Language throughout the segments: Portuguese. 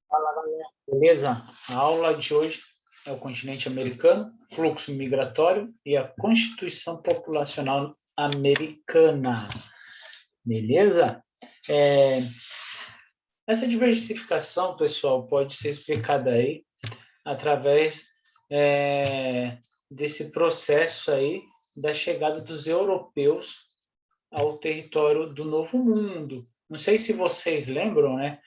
Fala, galera. Beleza? A aula de hoje é o continente americano, fluxo migratório e a Constituição Populacional Americana. Beleza? É, essa diversificação, pessoal, pode ser explicada aí através desse processo aí da chegada dos europeus ao território do Novo Mundo. Não sei se vocês lembram, né?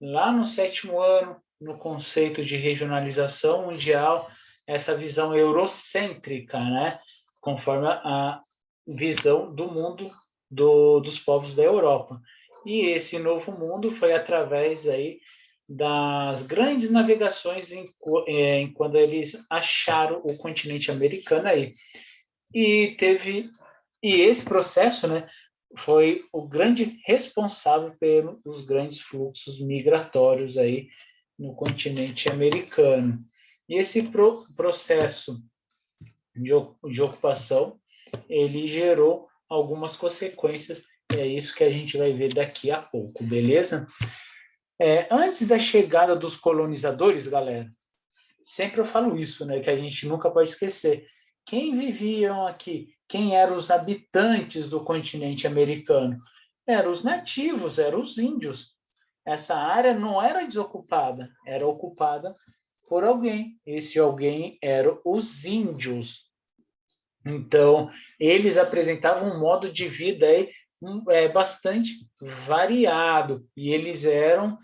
Lá no sétimo ano, no conceito de regionalização mundial, essa visão eurocêntrica, né? Conforme a visão do mundo dos povos da Europa. E esse novo mundo foi através aí das grandes navegações quando eles acharam o continente americano aí. E esse processo, né, foi o grande responsável pelos grandes fluxos migratórios aí no continente americano. E esse processo de ocupação, ele gerou algumas consequências, é isso que a gente vai ver daqui a pouco, beleza? Antes da chegada dos colonizadores, galera, sempre eu falo isso, né, que a gente nunca pode esquecer. Quem viviam aqui? Quem eram os habitantes do continente americano? Eram os nativos, eram os índios. Essa área não era desocupada, era ocupada por alguém. Esse alguém eram os índios. Então, eles apresentavam um modo de vida aí, bastante variado, e eles eram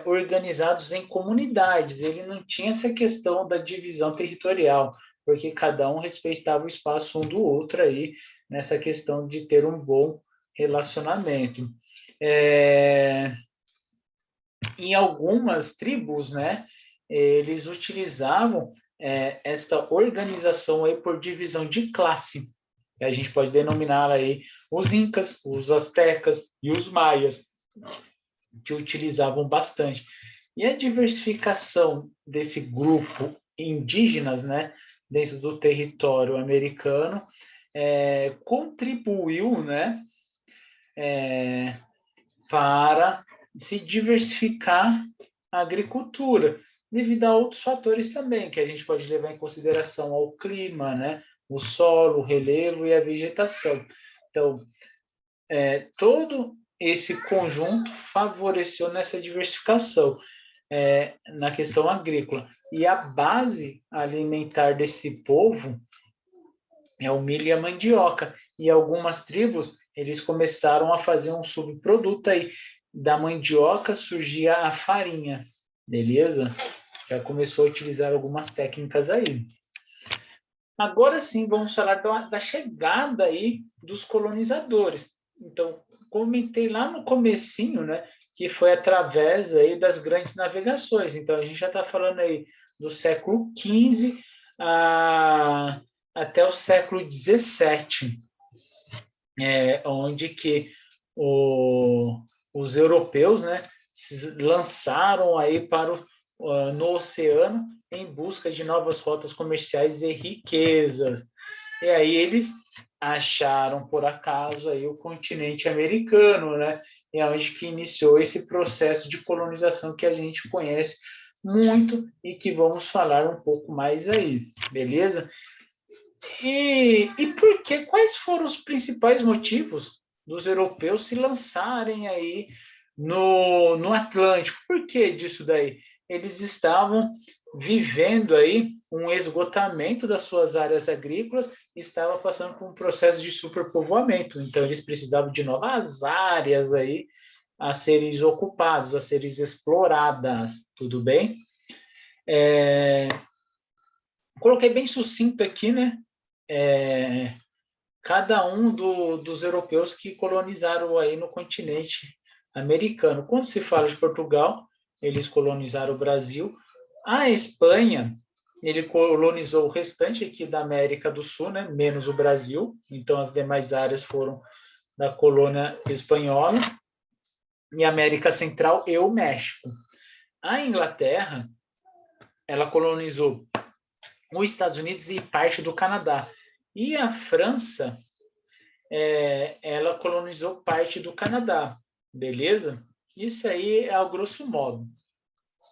organizados em comunidades. Ele não tinha essa questão da divisão territorial, porque cada um respeitava o espaço um do outro aí, nessa questão de ter um bom relacionamento. Em algumas tribos, né, eles utilizavam esta organização aí por divisão de classe. A gente pode denominar aí os incas, os astecas e os maias, que utilizavam bastante. E a diversificação desse grupo indígenas, né, dentro do território americano, contribuiu, né, para se diversificar a agricultura, devido a outros fatores também, que a gente pode levar em consideração ao clima, né, o solo, o relevo e a vegetação. Então, todo esse conjunto favoreceu nessa diversificação na questão agrícola. E a base alimentar desse povo é o milho e a mandioca. E algumas tribos, eles começaram a fazer um subproduto aí. Da mandioca surgia a farinha, beleza? Já começou a utilizar algumas técnicas aí. Agora sim, vamos falar da chegada aí dos colonizadores. Então, comentei lá no comecinho, né, que foi através aí das grandes navegações. Então, a gente já está falando aí do século XV até o século XVII, onde que os europeus, né, se lançaram aí no oceano em busca de novas rotas comerciais e riquezas. E aí eles acharam, por acaso, aí o continente americano, né? E é onde que iniciou esse processo de colonização que a gente conhece muito e que vamos falar um pouco mais aí, beleza? E por quê? Quais foram os principais motivos dos europeus se lançarem aí no Atlântico? Por que disso daí? Eles estavam vivendo aí um esgotamento das suas áreas agrícolas e estava passando por um processo de superpovoamento. Então, eles precisavam de novas áreas aí a serem ocupadas, a serem exploradas. Tudo bem? Coloquei bem sucinto aqui, né? Cada um dos europeus que colonizaram aí no continente americano. Quando se fala de Portugal, eles colonizaram o Brasil. A Espanha, ele colonizou o restante aqui da América do Sul, né, menos o Brasil. Então, as demais áreas foram da colônia espanhola. E a América Central e o México. A Inglaterra, ela colonizou os Estados Unidos e parte do Canadá. E a França, ela colonizou parte do Canadá, beleza? Isso aí é ao grosso modo.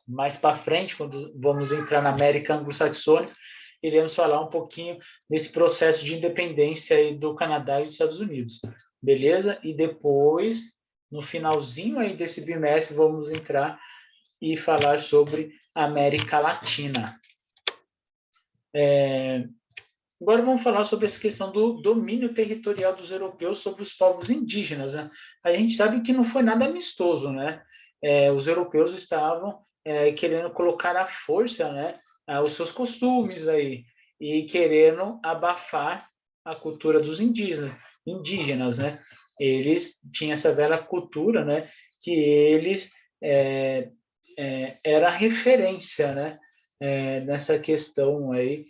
Mais para frente, quando vamos entrar na América anglo-saxônica, iremos falar um pouquinho desse processo de independência aí do Canadá e dos Estados Unidos, beleza? E depois, no finalzinho aí desse bimestre, vamos entrar e falar sobre a América Latina. Agora vamos falar sobre essa questão do domínio territorial dos europeus sobre os povos indígenas, né? A gente sabe que não foi nada amistoso, né? Os europeus estavam querendo colocar à força, né, os seus costumes aí e querendo abafar a cultura dos indígenas, né? Eles tinham essa velha cultura, né, que eles era referência, né, nessa questão aí,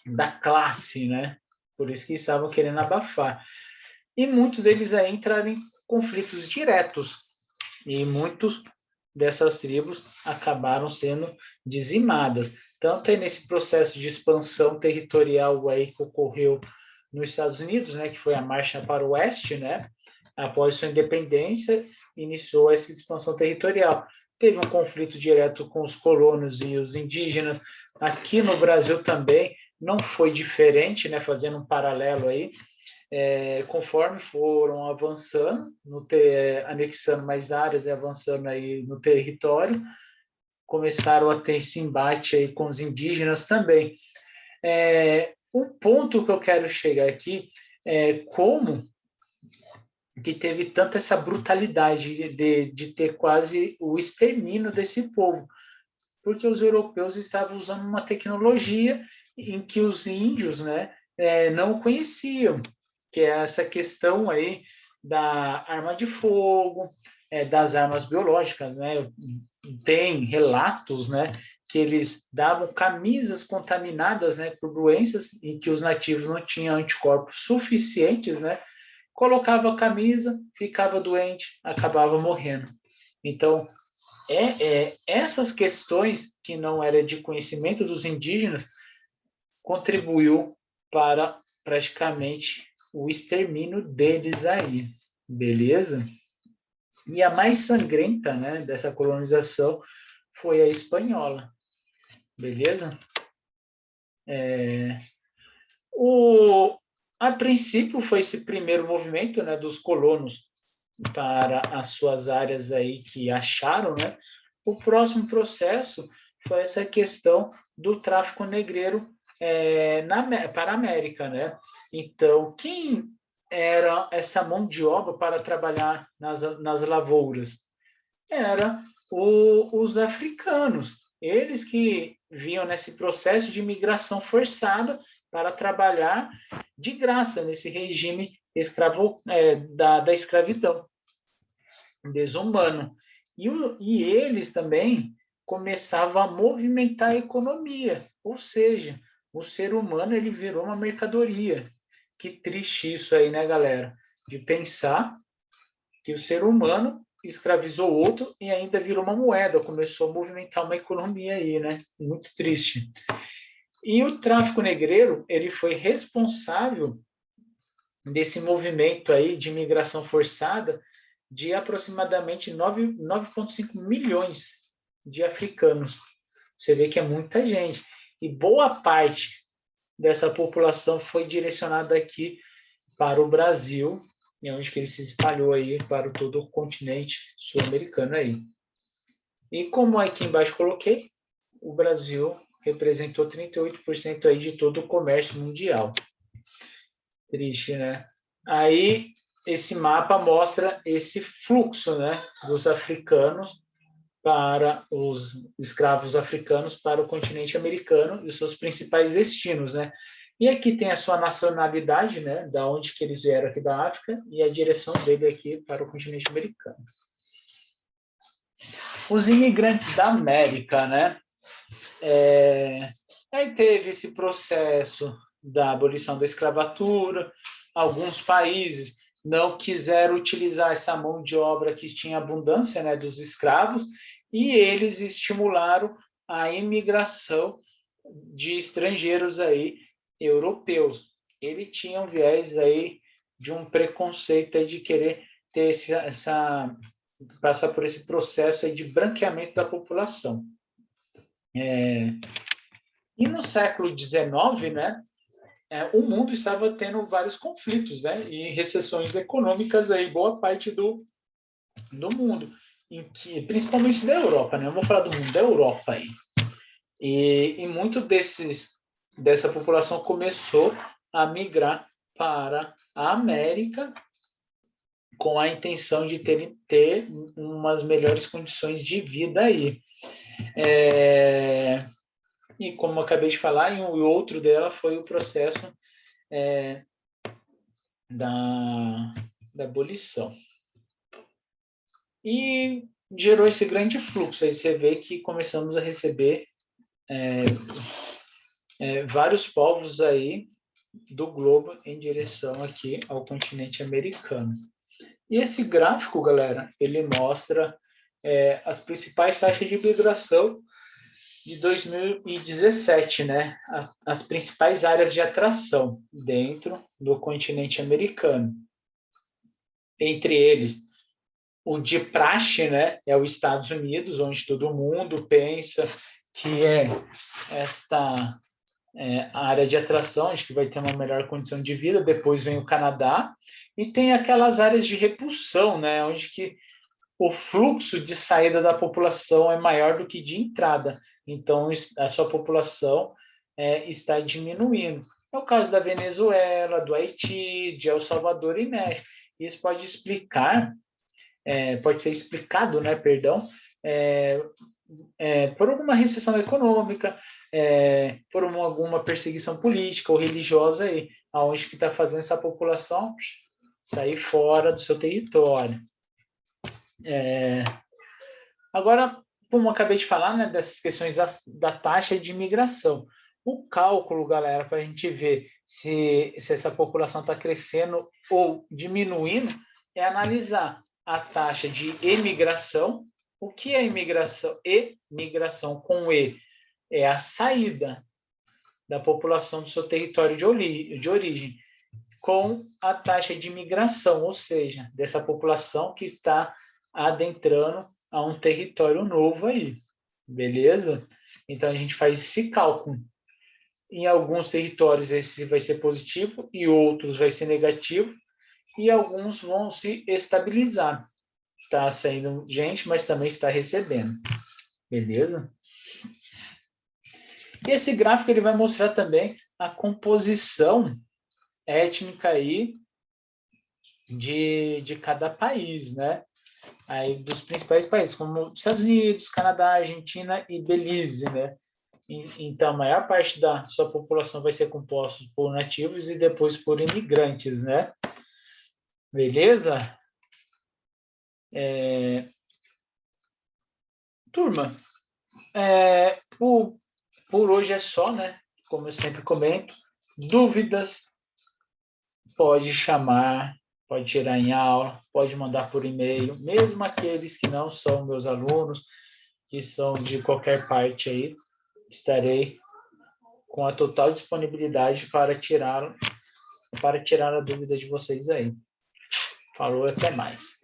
da classe, né? Por isso que estavam querendo abafar. E muitos deles aí entraram em conflitos diretos. E muitos dessas tribos acabaram sendo dizimadas. Tanto é nesse processo de expansão territorial aí que ocorreu nos Estados Unidos, né, que foi a marcha para o oeste, né? Após sua independência, iniciou essa expansão territorial. Teve um conflito direto com os colonos e os indígenas. Aqui no Brasil também não foi diferente, né? Fazendo um paralelo aí, conforme foram avançando, anexando mais áreas e avançando aí no território, começaram a ter esse embate aí com os indígenas também. O ponto que eu quero chegar aqui é como que teve tanta essa brutalidade de ter quase o extermínio desse povo, porque os europeus estavam usando uma tecnologia em que os índios, né, não conheciam, que é essa questão aí da arma de fogo, das armas biológicas, né? Tem relatos, né, que eles davam camisas contaminadas, né, por doenças em que os nativos não tinham anticorpos suficientes, né? Colocava a camisa, ficava doente, acabava morrendo. Então, essas questões que não era de conhecimento dos indígenas contribuiu para praticamente o extermínio deles aí, beleza? E a mais sangrenta, né, dessa colonização foi a espanhola, beleza? A princípio foi esse primeiro movimento, né, dos colonos para as suas áreas aí que acharam, né? O próximo processo foi essa questão do tráfico negreiro para a América, né? Então, quem era essa mão de obra para trabalhar nas lavouras? Era os africanos. Eles que vinham nesse processo de migração forçada para trabalhar de graça nesse regime da escravidão desumano. E eles também começavam a movimentar a economia, ou seja, o ser humano ele virou uma mercadoria. Que triste isso aí, né, galera? De pensar que o ser humano escravizou outro e ainda virou uma moeda, começou a movimentar uma economia aí, né? Muito triste. E o tráfico negreiro, ele foi responsável desse movimento aí de migração forçada de aproximadamente 9,5 milhões de africanos. Você vê que é muita gente. E boa parte dessa população foi direcionada aqui para o Brasil, e onde que ele se espalhou aí para todo o continente sul-americano aí. E como aqui embaixo coloquei, o Brasil representou 38% aí de todo o comércio mundial. Triste, né? Aí esse mapa mostra esse fluxo, né, dos africanos para os escravos africanos para o continente americano e os seus principais destinos, né? E aqui tem a sua nacionalidade, né, da onde que eles vieram aqui da África e a direção dele aqui para o continente americano. Os imigrantes da América, né? Aí teve esse processo da abolição da escravatura, alguns países não quiseram utilizar essa mão de obra que tinha abundância, né, dos escravos, e eles estimularam a imigração de estrangeiros aí europeus. Ele tinha um viés aí de um preconceito aí de querer ter passar por esse processo aí de branqueamento da população. E no século XIX, né, o mundo estava tendo vários conflitos, né, e recessões econômicas aí, boa parte do mundo, em que, principalmente da Europa, né, eu vou falar do mundo, da Europa aí. E muito dessa população começou a migrar para a América com a intenção de ter umas melhores condições de vida aí. E como eu acabei de falar, e o outro dela foi o processo da abolição. E gerou esse grande fluxo. Aí você vê que começamos a receber vários povos aí do globo em direção aqui ao continente americano. E esse gráfico, galera, ele mostra as principais taxas de migração de 2017, né? As principais áreas de atração dentro do continente americano. Entre eles, o de praxe, né? É os Estados Unidos, onde todo mundo pensa que é esta área de atração, acho que vai ter uma melhor condição de vida. Depois vem o Canadá e tem aquelas áreas de repulsão, né? Onde que o fluxo de saída da população é maior do que de entrada. Então, a sua população está diminuindo. É o caso da Venezuela, do Haiti, de El Salvador e México. Isso pode explicar, pode ser explicado, né, perdão, por alguma recessão econômica, por alguma perseguição política ou religiosa aí, aonde que está fazendo essa população sair fora do seu território. Agora, como eu acabei de falar, né, dessas questões da taxa de imigração. O cálculo, galera, para a gente ver se essa população está crescendo ou diminuindo, é analisar a taxa de emigração. O que é imigração? Migração com E é a saída da população do seu território de origem, com a taxa de imigração, ou seja, dessa população que está adentrando a um território novo aí, beleza? Então, a gente faz esse cálculo. Em alguns territórios esse vai ser positivo e outros vai ser negativo e alguns vão se estabilizar. Está saindo gente, mas também está recebendo, beleza? E esse gráfico ele vai mostrar também a composição étnica aí de cada país, né? Aí dos principais países, como Estados Unidos, Canadá, Argentina e Belize, né? Então, a maior parte da sua população vai ser composta por nativos e depois por imigrantes, né? Beleza? Turma, por hoje é só, né? Como eu sempre comento, dúvidas, pode chamar, pode tirar em aula, pode mandar por e-mail, mesmo aqueles que não são meus alunos, que são de qualquer parte aí, estarei com a total disponibilidade para tirar a dúvida de vocês aí. Falou, até mais.